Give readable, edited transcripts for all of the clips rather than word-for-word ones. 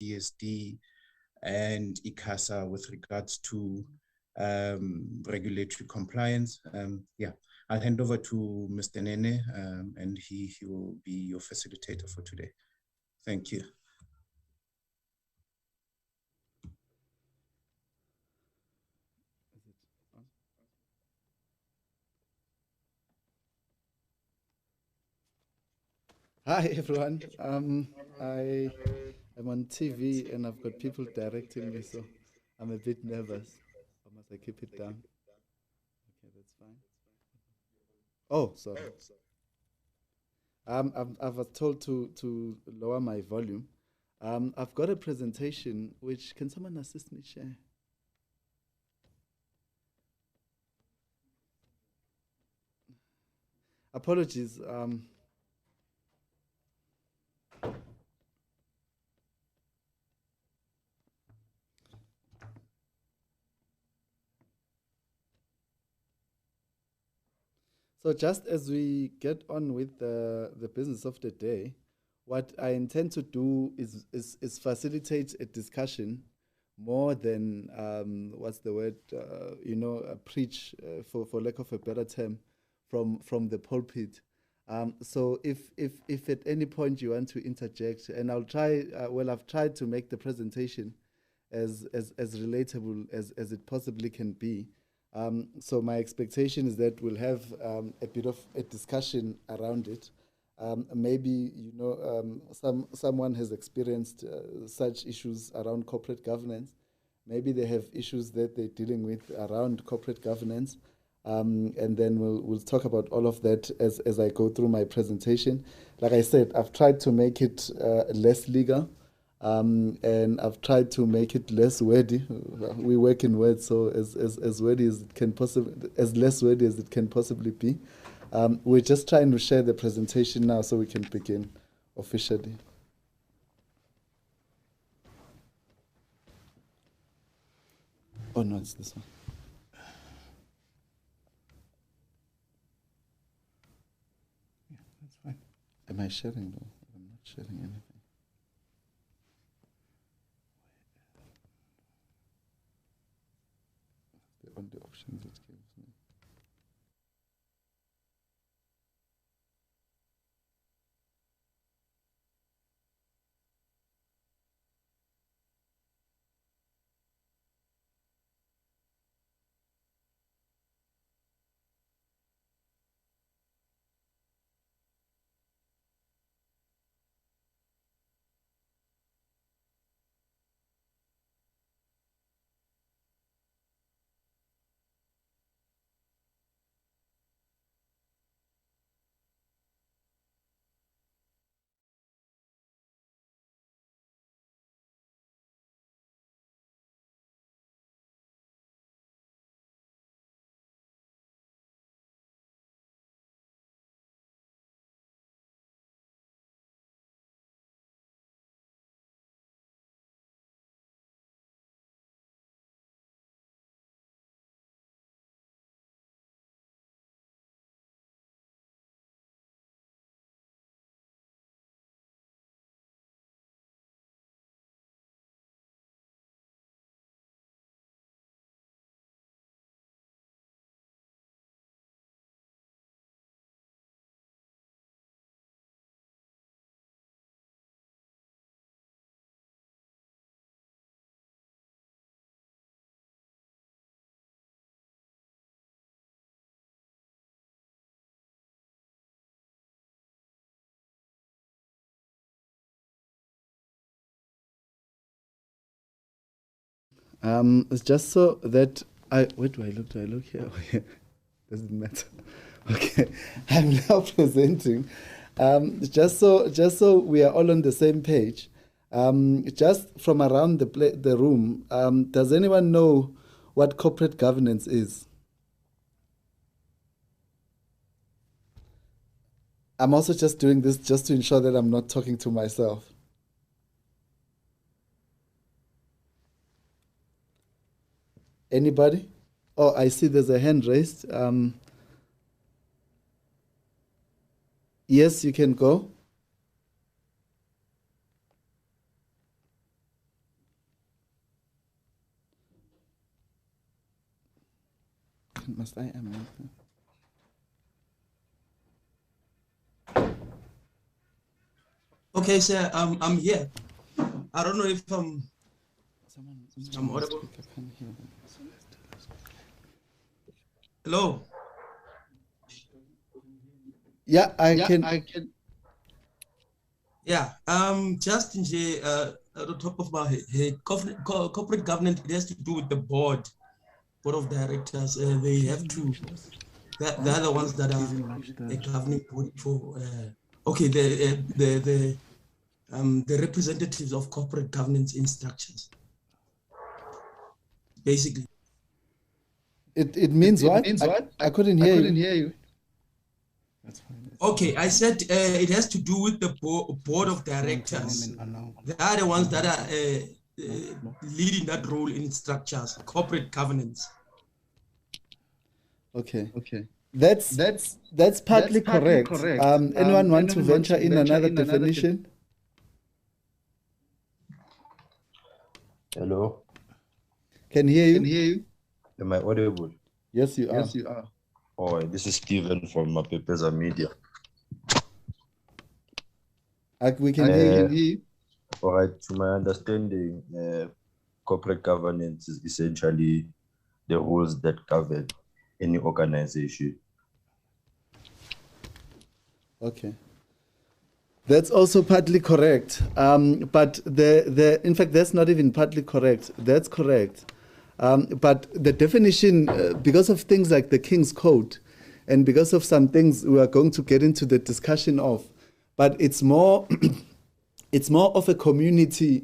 DSD and ICASA with regards to regulatory compliance. Yeah, I'll hand over to Mr. Nene, and he will be your facilitator for today. Thank you. Hi everyone. I am on TV and I've got people directing me, so I'm a bit nervous. Or must I keep it down? Okay, that's fine. Oh, sorry. I was told to lower my volume. I've got a presentation which can someone assist me share? Apologies. So just as we get on with the business of the day, what I intend to do is facilitate a discussion more than what's the word, preach, for lack of a better term, from the pulpit. So if at any point you want to interject, and I'll try, I've tried to make the presentation as relatable as it possibly can be. So my expectation is that we'll have a bit of a discussion around it. Maybe someone has experienced such issues around corporate governance. Maybe they have issues that they're dealing with around corporate governance, and then we'll talk about all of that as I go through my presentation. Like I said, I've tried to make it less legal. And I've tried to make it less wordy. We work in words, so as wordy as it can possibly, as less wordy as it can possibly be. We're just trying to share the presentation now so we can begin officially. Oh no, it's this one. Yeah, that's fine. Am I sharing though? I'm not sharing anything. The only options it gives me. It's just so that where do I look? Do I look here? Oh, yeah. Doesn't matter. Okay, I'm now presenting. Just so we are all on the same page. Just from around the room, does anyone know what corporate governance is? I'm also just doing this just to ensure that I'm not talking to myself. Anybody? Oh, I see there's a hand raised. Yes, you can go. Must I am? Okay, sir, I'm here. I don't know if I'm audible. Hello. Yeah, I can. Yeah, just in at the top of my head, corporate governance, it has to do with the board of directors. They have to, they're the ones that are a governing body for, okay, the representatives of corporate governance in structures, basically. It means what? I couldn't hear you. That's fine. Okay, I said it has to do with the board of directors. They are the ones that are leading that role in structures, corporate governance. Okay. That's partly correct. Anyone want to venture in another definition? Hello. Can hear you. Am I audible? Yes, you are. Oh, this is Steven from Mapepeza Media. We can hear you. All right, to my understanding, corporate governance is essentially the rules that govern any organization. Okay. That's also partly correct. But in fact, that's not even partly correct. That's correct. But the definition, because of things like the King's Code, and because of some things we are going to get into the discussion of, but it's more, it's more of a community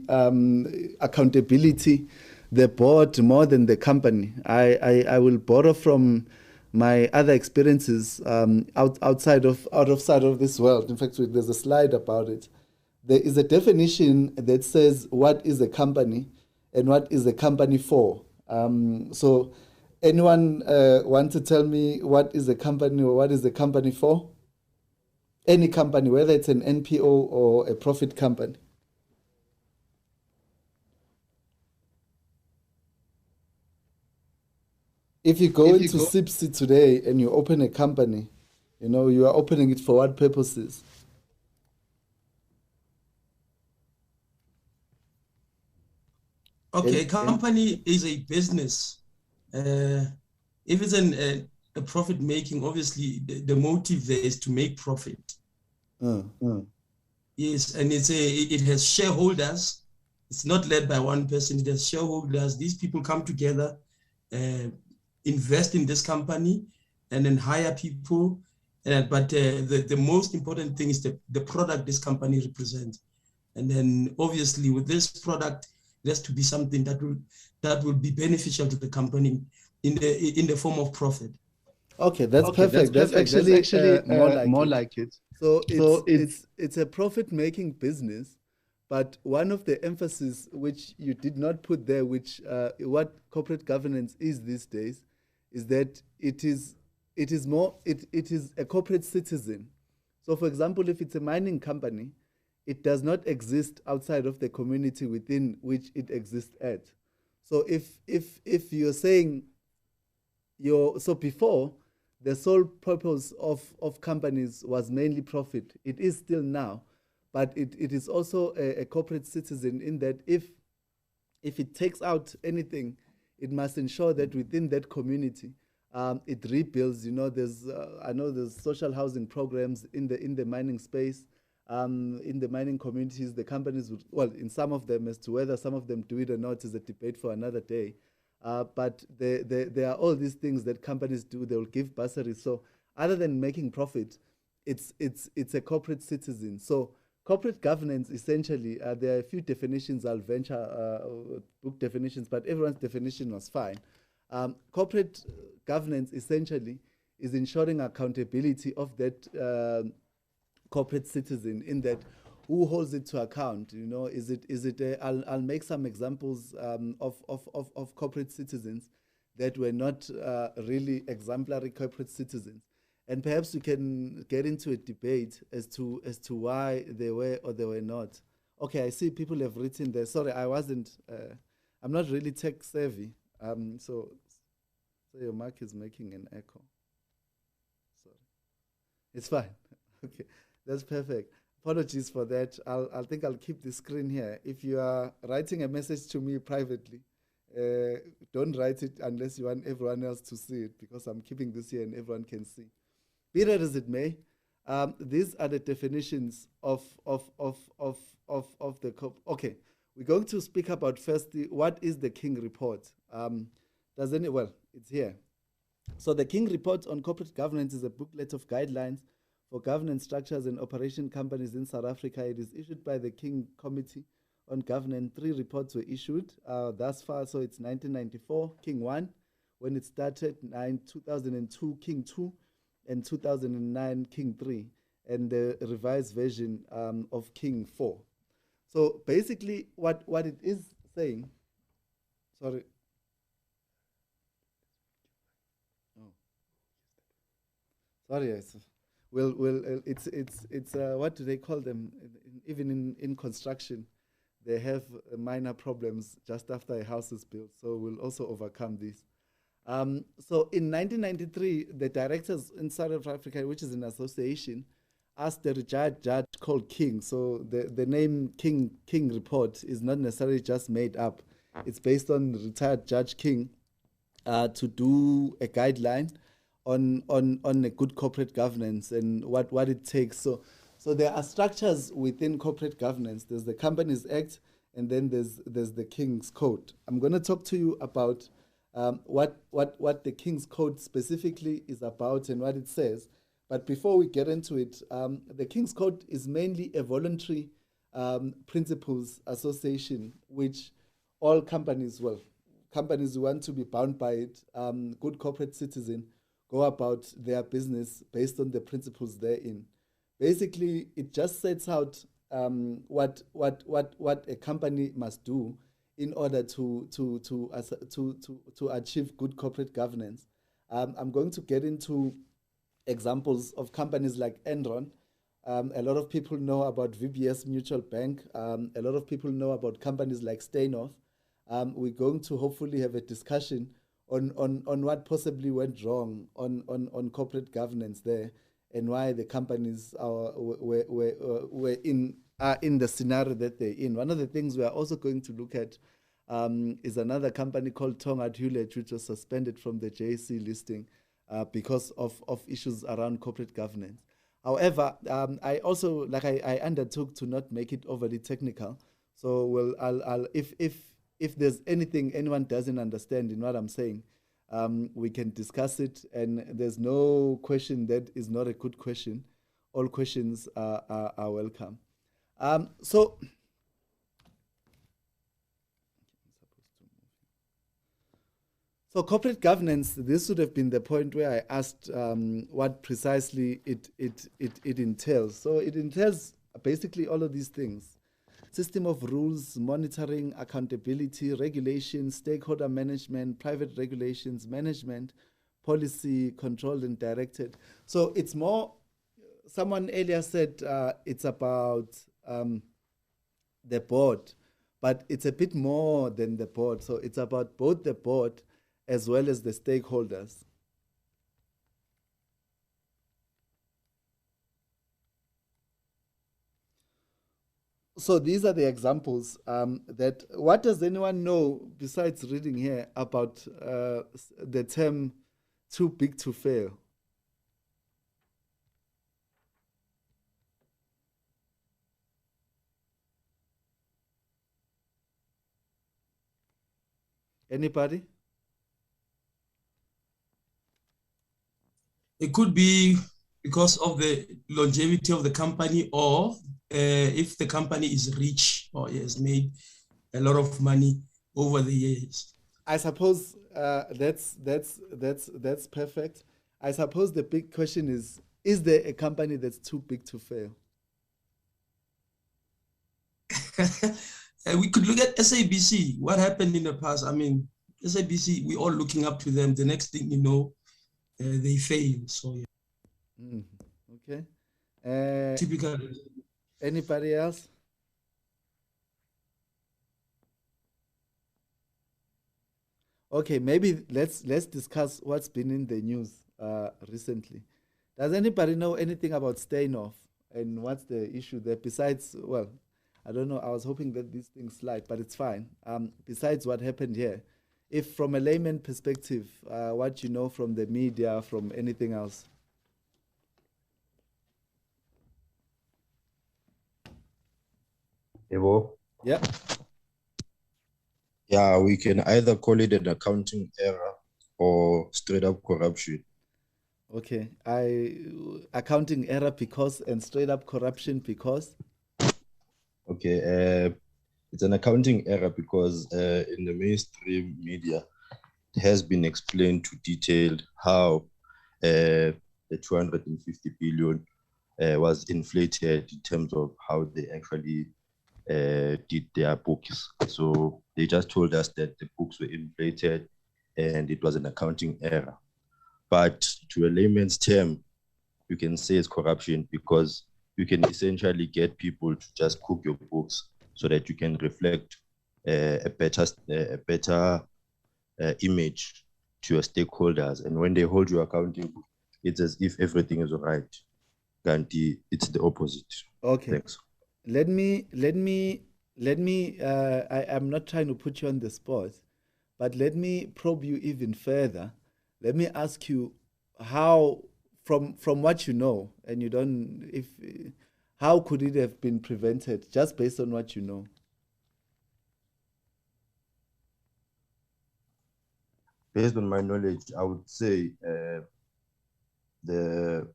accountability, the board more than the company. I will borrow from my other experiences outside of this world. In fact, there's a slide about it. There is a definition that says what is a company and what is a company for. So anyone want to tell me what is a company or what is a company for? Any company, whether it's an NPO or a profit company. If you go into SIPSI today and you open a company, you know, you are opening it for what purposes? Okay, company is a business. If it's a profit making, obviously the motive there is to make profit. Yes, and it has shareholders. It's not led by one person. It has shareholders. These people come together, invest in this company, and then hire people. But the most important thing is the product this company represents. And then obviously with this product, it has to be something that will be beneficial to the company in the form of profit. Okay, that's perfect. That's actually more like it. So it's a profit-making business, but one of the emphasis which you did not put there, which what corporate governance is these days, is that it is a corporate citizen. So, for example, if it's a mining company, it does not exist outside of the community within which it exists at. So if you're saying so before, the sole purpose of companies was mainly profit. It is still now, but it is also a corporate citizen in that if it takes out anything, it must ensure that within that community, it rebuilds. You know, I know there's social housing programs in the mining space. In the mining communities, the companies would, well, in some of them, as to whether some of them do it or not is a debate for another day. But there are all these things that companies do. They will give bursaries. So other than making profit, it's a corporate citizen. So corporate governance, essentially, there are a few definitions. I'll venture book definitions, but everyone's definition was fine. Corporate governance, essentially, is ensuring accountability of that corporate citizen, in that who holds it to account. You know, is it I'll make some examples of corporate citizens that were not really exemplary corporate citizens, and perhaps we can get into a debate as to why they were or they were not. Okay, I see people have written there. Sorry, I'm not really tech savvy, so So your mic is making an echo. Sorry. It's fine. Okay, that's perfect. Apologies for that. I think I'll keep the screen here. If you are writing a message to me privately, don't write it unless you want everyone else to see it, because I'm keeping this here and everyone can see. Be that as it may, these are the definitions of the okay. We're going to speak about firstly what is the King Report. Well, it's here. So the King Report on Corporate Governance is a booklet of guidelines for governance structures and operation companies in South Africa. It is issued by the King Committee on Governance. 3 reports were issued thus far. So it's 1994, King 1, when it started, 2002, King 2, and 2009, King 3, and the revised version of King 4. So basically what it is saying, sorry. Oh. Sorry, it's what do they call them? Even in construction, they have minor problems just after a house is built. So we'll also overcome this. So in 1993, the directors in South Africa, which is an association, asked the retired judge called King. So the name King Report is not necessarily just made up. It's based on retired Judge King to do a guideline on a good corporate governance and what it takes. So there are structures within corporate governance. There's the Companies Act, and then there's the King's Code. I'm going to talk to you about what the King's Code specifically is about and what it says. But before we get into it, the King's Code is mainly a voluntary principles association, which all companies who want to be bound by it, good corporate citizen, go about their business based on the principles therein. Basically, it just sets out what a company must do in order to achieve good corporate governance. I'm going to get into examples of companies like Enron. A lot of people know about VBS Mutual Bank. A lot of people know about companies like Steinhoff. We're going to hopefully have a discussion on what possibly went wrong on corporate governance there and why the companies were in the scenario that they're in. One of the things we are also going to look at is another company called Tonga Hewlett, which was suspended from the JSE listing because of issues around corporate governance. However, I also, I undertook to not make it overly technical. So if there's anything anyone doesn't understand in what I'm saying, we can discuss it, and there's no question that is not a good question. All questions are welcome. So corporate governance, this would have been the point where I asked what precisely it entails. So it entails basically all of these things: system of rules, monitoring, accountability, regulation, stakeholder management, private regulations, management, policy, controlled and directed. So it's more, someone earlier said it's about the board, but it's a bit more than the board. So it's about both the board as well as the stakeholders. So these are the examples that, what does anyone know besides reading here about the term too big to fail? Anybody? It could be because of the longevity of the company, or if the company is rich or has made a lot of money over the years. I suppose that's perfect. I suppose the big question is there a company that's too big to fail? We could look at SABC. What happened in the past? I mean, SABC, we're all looking up to them. The next thing you know, they fail. So yeah. Okay. Typical. Anybody else? Okay, maybe let's discuss what's been in the news recently. Does anybody know anything about Steinhoff and what's the issue there? Besides, well, I don't know. I was hoping that these things slide, but it's fine. Besides what happened here, if from a layman perspective, what you know from the media, from anything else. Evo? Yeah. Yeah, we can either call it an accounting error or straight up corruption. Okay. Accounting error because and straight up corruption because. Okay, it's an accounting error because in the mainstream media, it has been explained to detail how the 250 billion was inflated in terms of how they actually did their books. So they just told us that the books were inflated and it was an accounting error. But to a layman's term, you can say it's corruption because you can essentially get people to just cook your books so that you can reflect a better image to your stakeholders. And when they hold you accountable, it's as if everything is all right. Ganti, it's the opposite. Okay. Thanks. I'm not trying to put you on the spot, but let me probe you even further. Let me ask you how, from what you know, and you don't, how could it have been prevented just based on what you know? Based on my knowledge, I would say the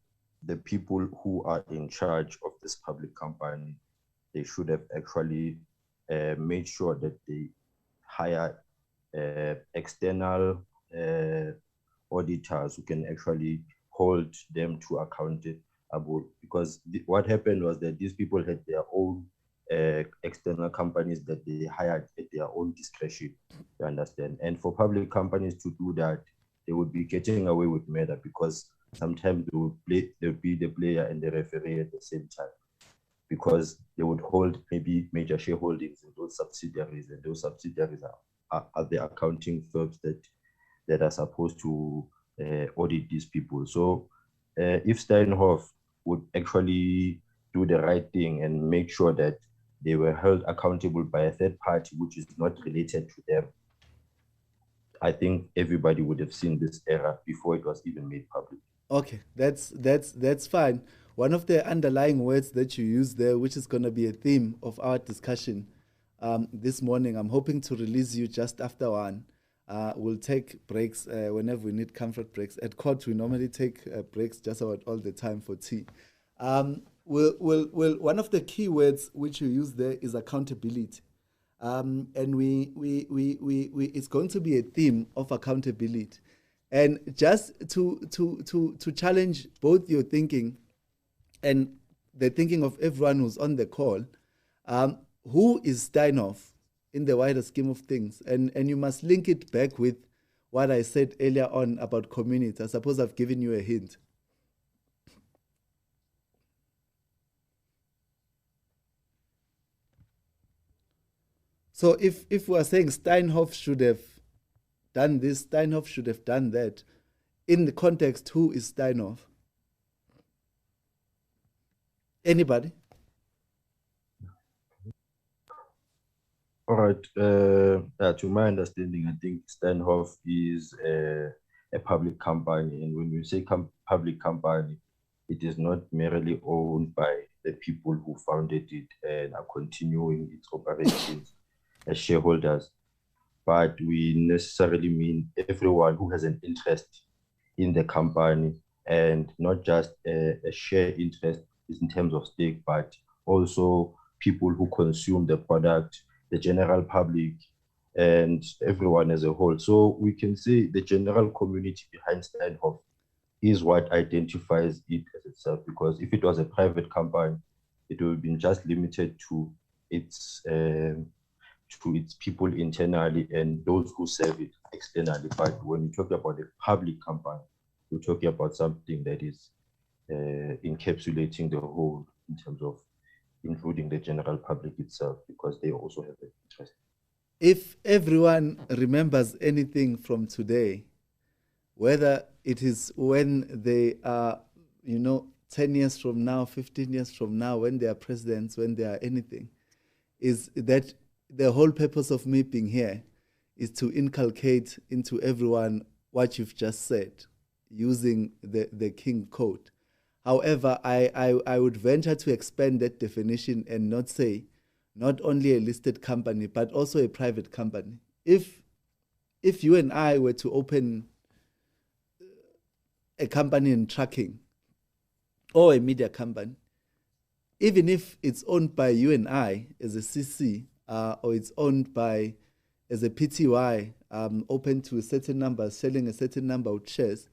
people who are in charge of this public company, they should have actually made sure that they hire external auditors who can actually hold them to account about, because what happened was that these people had their own external companies that they hired at their own discretion, you understand? And for public companies to do that, they would be getting away with murder because sometimes they would be the player and the referee at the same time, because they would hold maybe major shareholdings in those subsidiaries, and those subsidiaries are the accounting firms that are supposed to audit these people. So if Steinhoff would actually do the right thing and make sure that they were held accountable by a third party which is not related to them, I think everybody would have seen this error before it was even made public. Okay, that's fine. One of the underlying words that you use there, which is going to be a theme of our discussion this morning, I'm hoping to release you just after 1. We'll take breaks whenever we need comfort breaks. At court, we normally take breaks just about all the time for tea. One of the key words which you use there is accountability. And it's going to be a theme of accountability. And just to challenge both your thinking and the thinking of everyone who's on the call, who is Steinhoff in the wider scheme of things? And you must link it back with what I said earlier on about community. I suppose I've given you a hint. So if we are saying Steinhoff should have done this, Steinhoff should have done that, in the context, who is Steinhoff? Anybody? All right. To my understanding, I think Steinhoff is a public company. And when we say public company, it is not merely owned by the people who founded it and are continuing its operations as shareholders, but we necessarily mean everyone who has an interest in the company, and not just a share interest in terms of stake, but also people who consume the product, the general public, and everyone as a whole. So we can say the general community behind Steinhoff is what identifies it as itself, because if it was a private company, it would have been just limited to its people internally and those who serve it externally. But when you talk about a public company, we're talking about something that is encapsulating the whole in terms of including the general public itself, because they also have an interest. if everyone remembers anything from today, whether it is when they are, 10 years from now, 15 years from now, when they are presidents, when they are anything, is that the whole purpose of me being here is to inculcate into everyone what you've just said, using the King Code. However, I would venture to expand that definition and not say not only a listed company, but also a private company. If you and I were to open a company in trucking or a media company, even if it's owned by you and I as a CC, or it's owned by as a PTY, open to a certain number, selling a certain number of shares,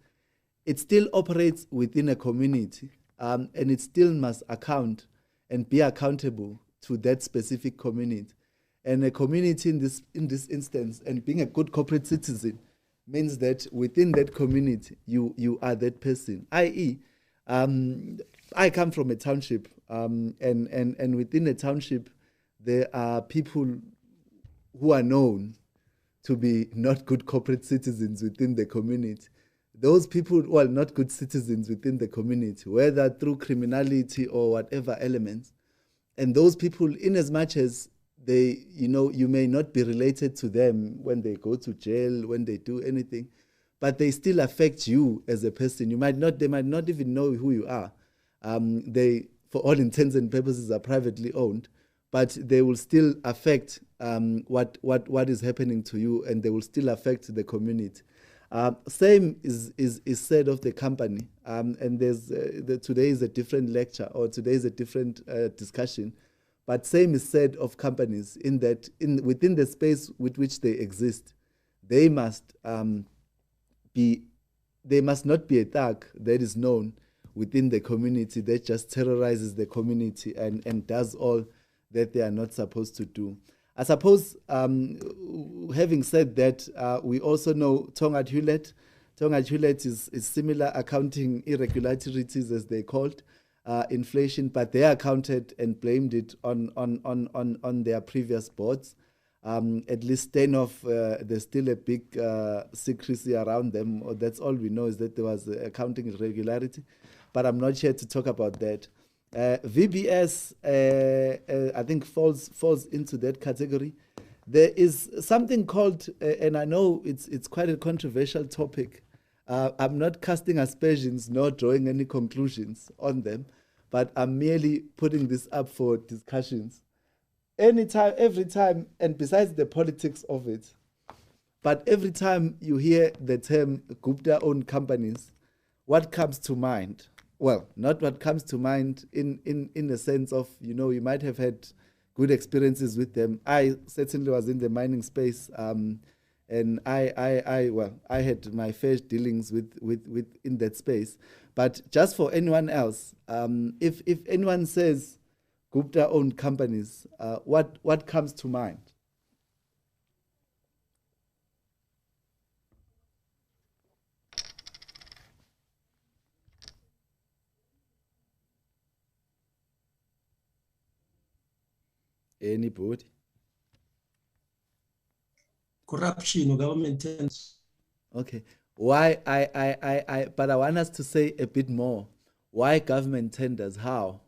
it still operates within a community, and it still must account and be accountable to that specific community. And a community in this instance, and being a good corporate citizen, means that within that community, you are that person. I.e., I come from a township, and within a township, there are people who are known to be not good corporate citizens within the community. Those people, well, not good citizens within the community, whether through criminality or whatever elements. And those people, in as much as they, you may not be related to them when they go to jail, when they do anything, but they still affect you as a person. They might not even know who you are. They, for all intents and purposes, are privately owned, but they will still affect what is happening to you, and they will still affect the community. Same is said of the company, and there's today is a different lecture, or today is a different discussion, but same is said of companies in that within the space with which they exist, they must not be a thug that is known within the community that just terrorizes the community and does all that they are not supposed to do. I suppose, having said that, we also know Tonga Hewlett. Tonga Hewlett is similar accounting irregularities, as they called inflation, but they accounted and blamed it on their previous boards. At least 10 of, there's still a big secrecy around them. Or that's all we know, is that there was accounting irregularity, but I'm not here to talk about that. VBS, I think falls into that category. There is something called, and I know it's quite a controversial topic. I'm not casting aspersions nor drawing any conclusions on them, but I'm merely putting this up for discussions. Anytime, every time, and besides the politics of it, but every time you hear the term Gupta-owned companies, what comes to mind? Well, not what comes to mind in the sense of, you might have had good experiences with them. I certainly was in the mining space, and I had my fair dealings with in that space. But just for anyone else, if anyone says Gupta-owned companies, what comes to mind? Anybody? Corruption or government tenders. Okay. Why but I want us to say a bit more. Why government tenders? How?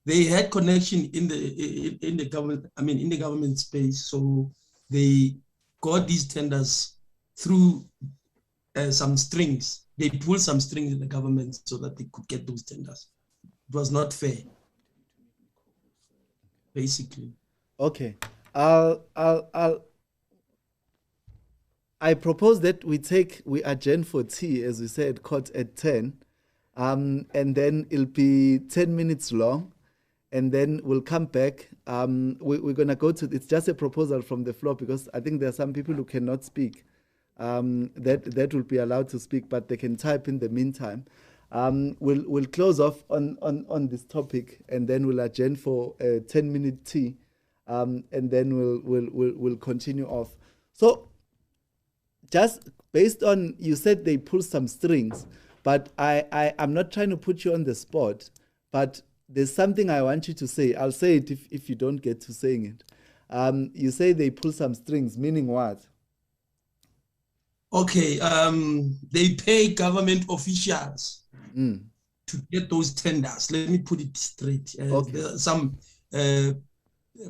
They had connection in the government. I mean, in the government space, so they got these tenders through some strings. They pulled some strings in the government so that they could get those tenders. It was not fair, basically. Okay. I propose that we adjourn for tea, as we said, court at 10, and then it'll be 10 minutes long, and then we'll come back. We're gonna go to, it's just a proposal from the floor, because I think there are some people who cannot speak, that will be allowed to speak, but they can type in the meantime. We'll close off on this topic, and then we'll adjourn for a 10-minute tea, and then we'll continue off. So, just based on, you said they pull some strings, but I'm not trying to put you on the spot, but there's something I want you to say. I'll say it if you don't get to saying it. You say they pull some strings, meaning what? Okay, they pay government officials to get those tenders. Let me put it straight. Okay. There are some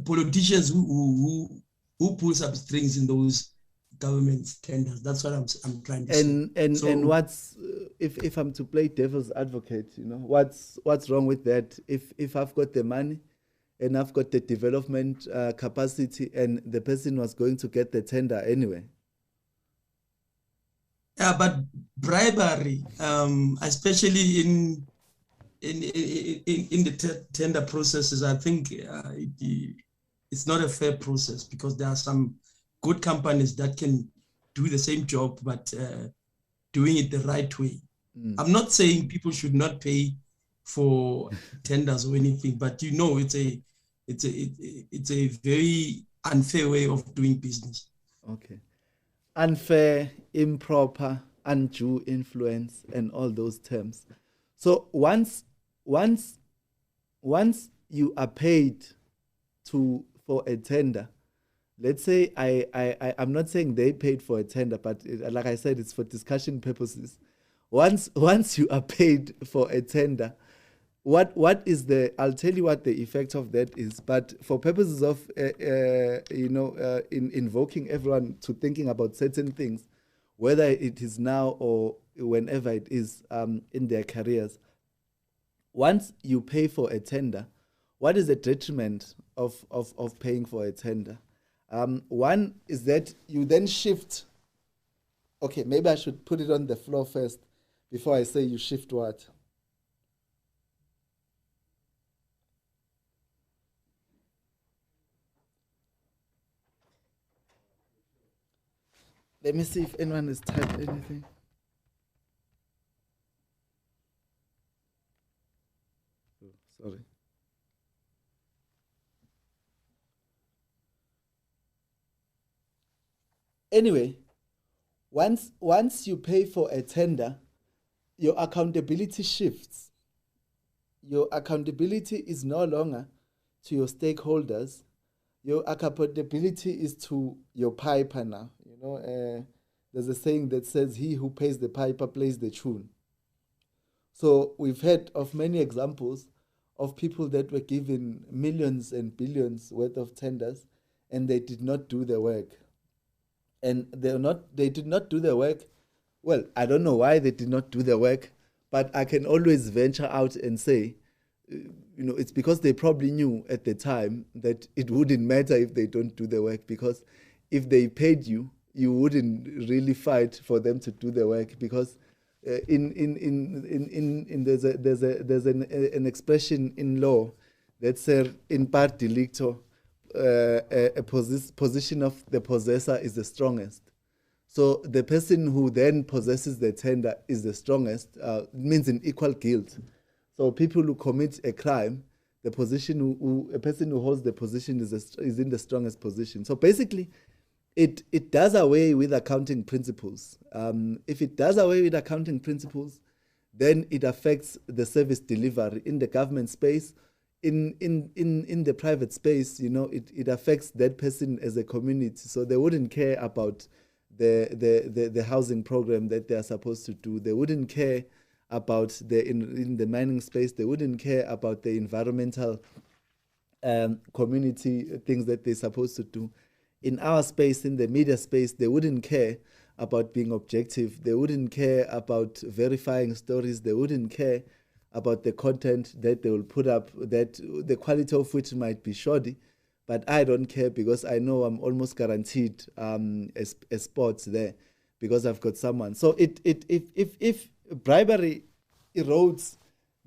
politicians who pull some strings in those government tenders. That's what I'm trying to say. And what's if I'm to play devil's advocate, what's wrong with that? If I've got the money and I've got the development capacity, and the person was going to get the tender anyway. Yeah, but bribery, especially in the tender processes, I think it's not a fair process, because there are some good companies that can do the same job, but doing it the right way. I'm not saying people should not pay for tenders or anything, but it's a very unfair way of doing business. Okay. Unfair, improper, undue influence, and all those terms. So once you are paid for a tender, let's say I'm not saying they paid for a tender, but like I said, it's for discussion purposes. Once you are paid for a tender, what is I'll tell you what the effect of that is, but for purposes of invoking everyone to thinking about certain things, whether it is now or whenever it is in their careers, once you pay for a tender, what is the detriment of paying for a tender? One is that you then shift. Okay, maybe I should put it on the floor first before I say you shift what? Let me see if anyone has typed anything. Oh, sorry. Anyway, once you pay for a tender, your accountability shifts. Your accountability is no longer to your stakeholders. Your accountability is to your piper now. There's a saying that says, "He who pays the piper plays the tune." So we've heard of many examples of people that were given millions and billions worth of tenders, and they did not do the work. And they did not do the work. Well, I don't know why they did not do the work, but I can always venture out and say, it's because they probably knew at the time that it wouldn't matter if they don't do the work, because if they paid you, you wouldn't really fight for them to do the work, because there's an expression in law that says in part delicto, a position of the possessor is the strongest. So the person who then possesses the tender is the strongest. It means in equal guilt. So people who commit a crime, a person who holds the position is in the strongest position. So basically, it does away with accounting principles. If it does away with accounting principles, then it affects the service delivery in the government space. In the private space, it affects that person as a community. So they wouldn't care about the housing program that they are supposed to do. They wouldn't care about in the mining space. They wouldn't care about the environmental community things that they're supposed to do. In our space, in the media space, they wouldn't care about being objective. They wouldn't care about verifying stories. They wouldn't care about the content that they will put up, that the quality of which might be shoddy. But I don't care, because I know I'm almost guaranteed a spot there, because I've got someone. So if bribery erodes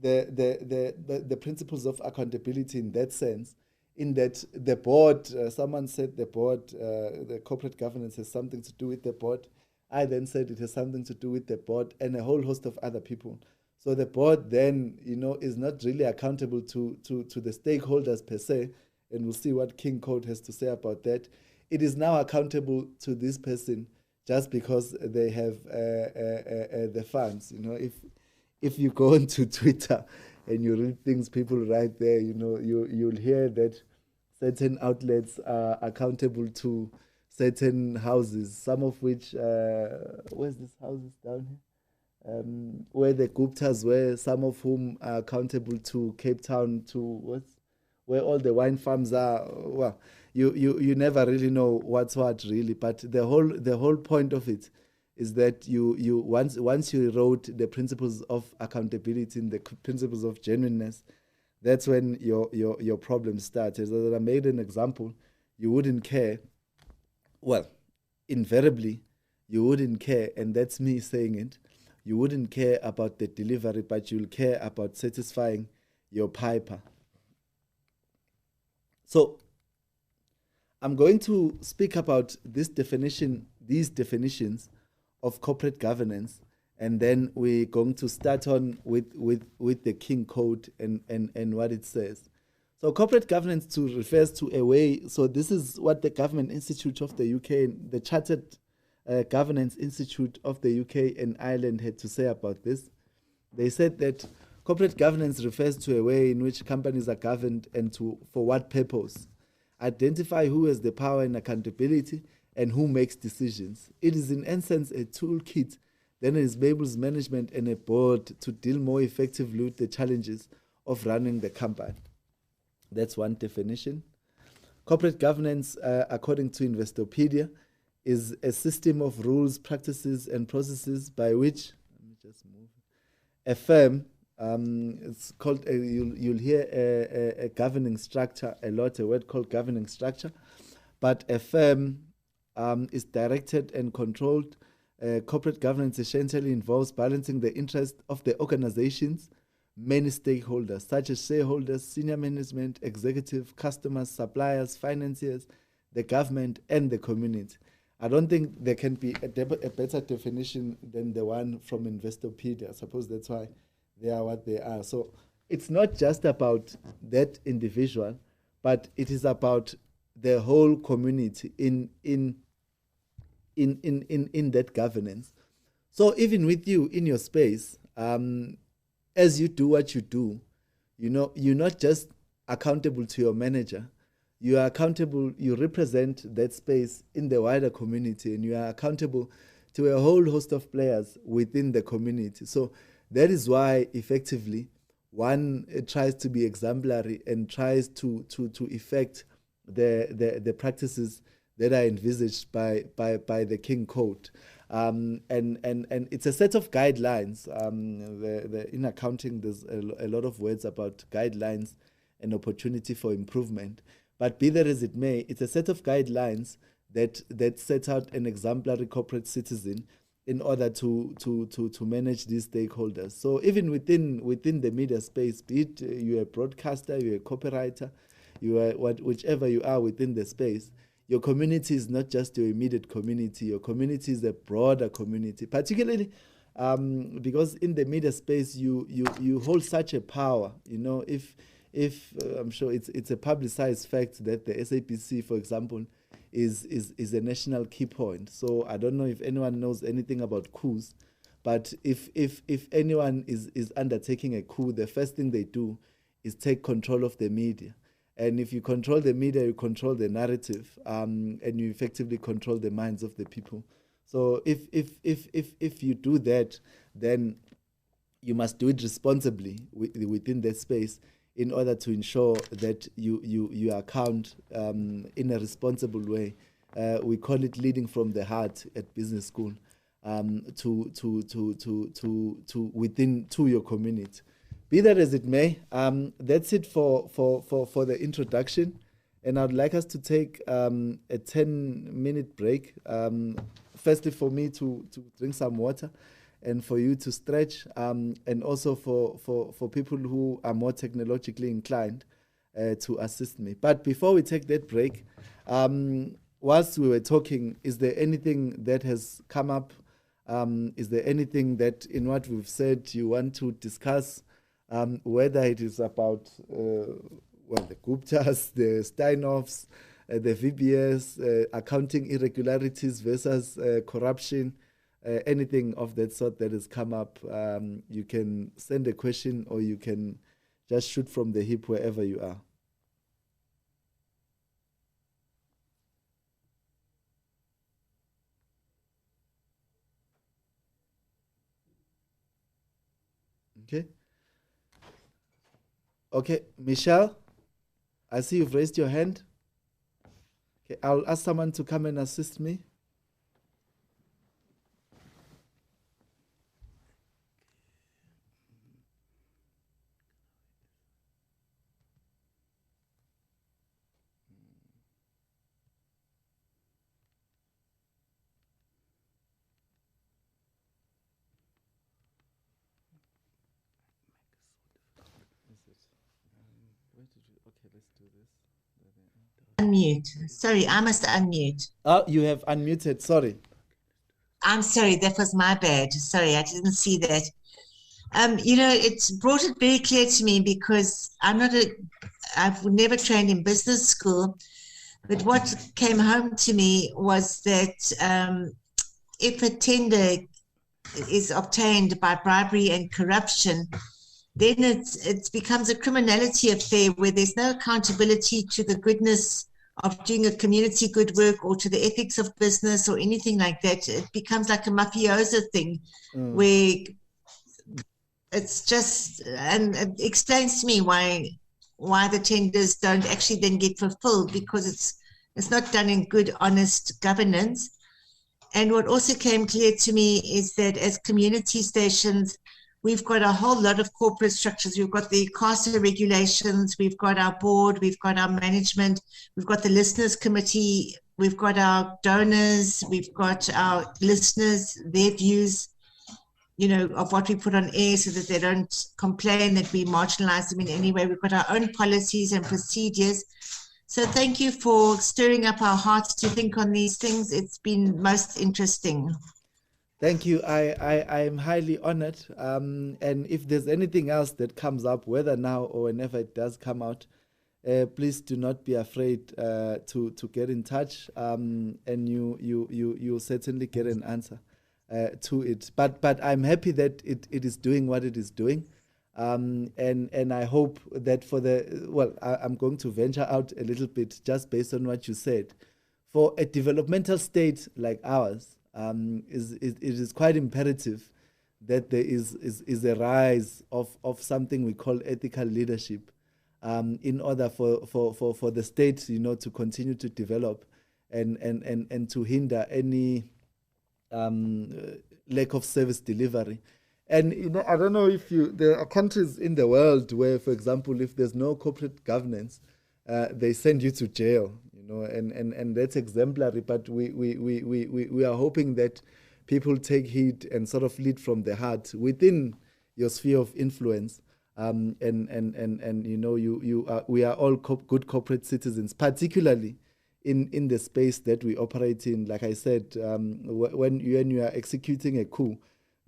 the principles of accountability in that sense, in that the board, someone said the board, the corporate governance has something to do with the board. I then said it has something to do with the board and a whole host of other people. So the board then, is not really accountable to the stakeholders per se, and we'll see what King Code has to say about that. It is now accountable to this person just because they have the funds. If you go onto Twitter and you read things people write there, you'll hear that certain outlets are accountable to certain houses, some of which, where's this houses down here? Where the Guptas were, some of whom are accountable to Cape Town, where all the wine farms are. Well, you never really know what's what really, but the whole point of it is that you once you erode the principles of accountability and the principles of genuineness, that's when your problems start. As I made an example, you wouldn't care. Well, invariably, you wouldn't care, and that's me saying it. You wouldn't care about the delivery, but you'll care about satisfying your piper. So I'm going to speak about these definitions of corporate governance, and then we're going to start on with the King Code and what it says. So corporate governance refers to a way, so this is what the Government Institute of the UK, the Chartered Governance Institute of the UK and Ireland had to say about this. They said that corporate governance refers to a way in which companies are governed and for what purpose. Identify who has the power and accountability and who makes decisions. It is in essence a toolkit that enables management and a board to deal more effectively with the challenges of running the company. That's one definition. Corporate governance, according to Investopedia, is a system of rules, practices, and processes by which, let me just move, a firm, it's called, you'll hear a governing structure a lot, a word called governing structure, but a firm is directed and controlled. Corporate governance essentially involves balancing the interests of the organization's many stakeholders, such as shareholders, senior management, executive, customers, suppliers, financiers, the government, and the community. I don't think there can be a better definition than the one from Investopedia. I suppose that's why they are what they are. So it's not just about that individual, but it is about the whole community in that governance. So even with you in your space, as you do what you do, you're not just accountable to your manager. You are accountable, you represent that space in the wider community, and you are accountable to a whole host of players within the community. So that is why effectively one tries to be exemplary and tries to effect the practices that are envisaged by the King Code. And it's a set of guidelines. In accounting, there's a lot of words about guidelines and opportunity for improvement. But be that as it may, it's a set of guidelines that set out an exemplary corporate citizen in order to manage these stakeholders. So even within the media space, be it you're a broadcaster, you're a copywriter, you are whichever you are within the space, your community is not just your immediate community. Your community is a broader community, particularly because in the media space you hold such a power. If I'm sure it's a publicized fact that the SABC, for example, is a national key point. So I don't know if anyone knows anything about coups, but if anyone is undertaking a coup, the first thing they do is take control of the media. And if you control the media, you control the narrative, and you effectively control the minds of the people. So if you do that, then you must do it responsibly within that space in order to ensure that you account in a responsible way. We call it leading from the heart at business school, to your community. Be that as it may, that's it for the introduction, and I'd like us to take a 10-minute break. Firstly, for me to drink some water, and for you to stretch, and also for people who are more technologically inclined to assist me. But before we take that break, whilst we were talking, is there anything that has come up? Is there anything that in what we've said you want to discuss? Whether it is about the Guptas, the Steinhoffs, the VBS, accounting irregularities versus corruption, anything of that sort that has come up, you can send a question or you can just shoot from the hip wherever you are. Okay. Okay, Michelle, I see you've raised your hand. Okay, I'll ask someone to come and assist me. Okay, let's do this. Unmute. Sorry, I must unmute. Oh, you have unmuted. Sorry. I'm sorry, that was my bad. Sorry, I didn't see that. It's brought it very clear to me because I've never trained in business school, but what came home to me was that if a tender is obtained by bribery and corruption, then it becomes a criminality affair where there's no accountability to the goodness of doing a community good work or to the ethics of business or anything like that. It becomes like a mafioso thing where it's just, and it explains to me why the tenders don't actually then get fulfilled, because it's not done in good, honest governance. And what also came clear to me is that as community stations, we've got a whole lot of corporate structures. We've got the CASA regulations, we've got our board, we've got our management, we've got the listeners committee, we've got our donors, we've got our listeners, their views, of what we put on air so that they don't complain that we marginalize them in any way. We've got our own policies and procedures. So thank you for stirring up our hearts to think on these things. It's been most interesting. Thank you. I am highly honored. And if there's anything else that comes up, whether now or whenever it does come out, please do not be afraid to get in touch. And you'll certainly get an answer to it. But I'm happy that it is doing what it is doing. And I hope that I'm going to venture out a little bit just based on what you said. For a developmental state like ours, it is quite imperative that there is a rise of something we call ethical leadership, in order for the state, to continue to develop and to hinder any lack of service delivery. And I don't know if there are countries in the world where, for example, if there's no corporate governance, they send you to jail. And that's exemplary. But we are hoping that people take heed and sort of lead from the heart within your sphere of influence. We are all good corporate citizens, particularly in the space that we operate in. Like I said, when you are executing a coup,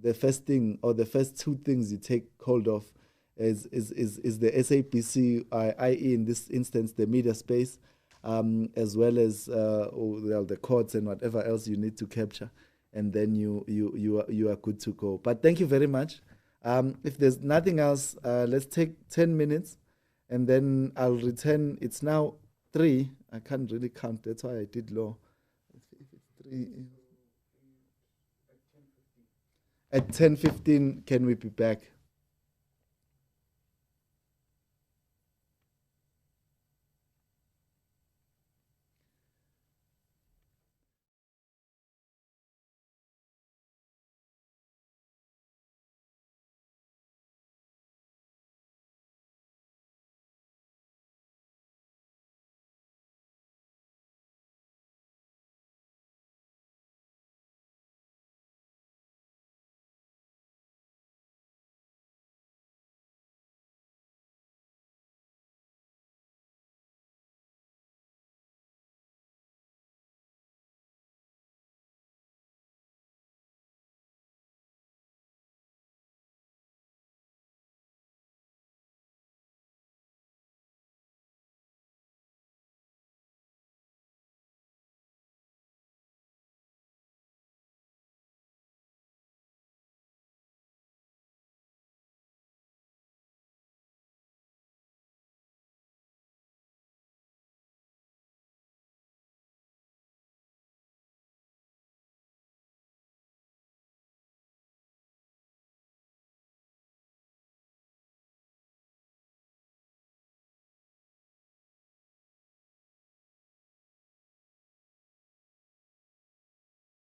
the first thing or the first two things you take hold of is the SABC, i.e. in this instance the media space, as well as the courts and whatever else you need to capture, and then you are good to go. But thank you very much. If there's nothing else, let's take 10 minutes, and then I'll return. It's now 3. I can't really count. That's why I did low. If it's 3. At 10:15, can we be back?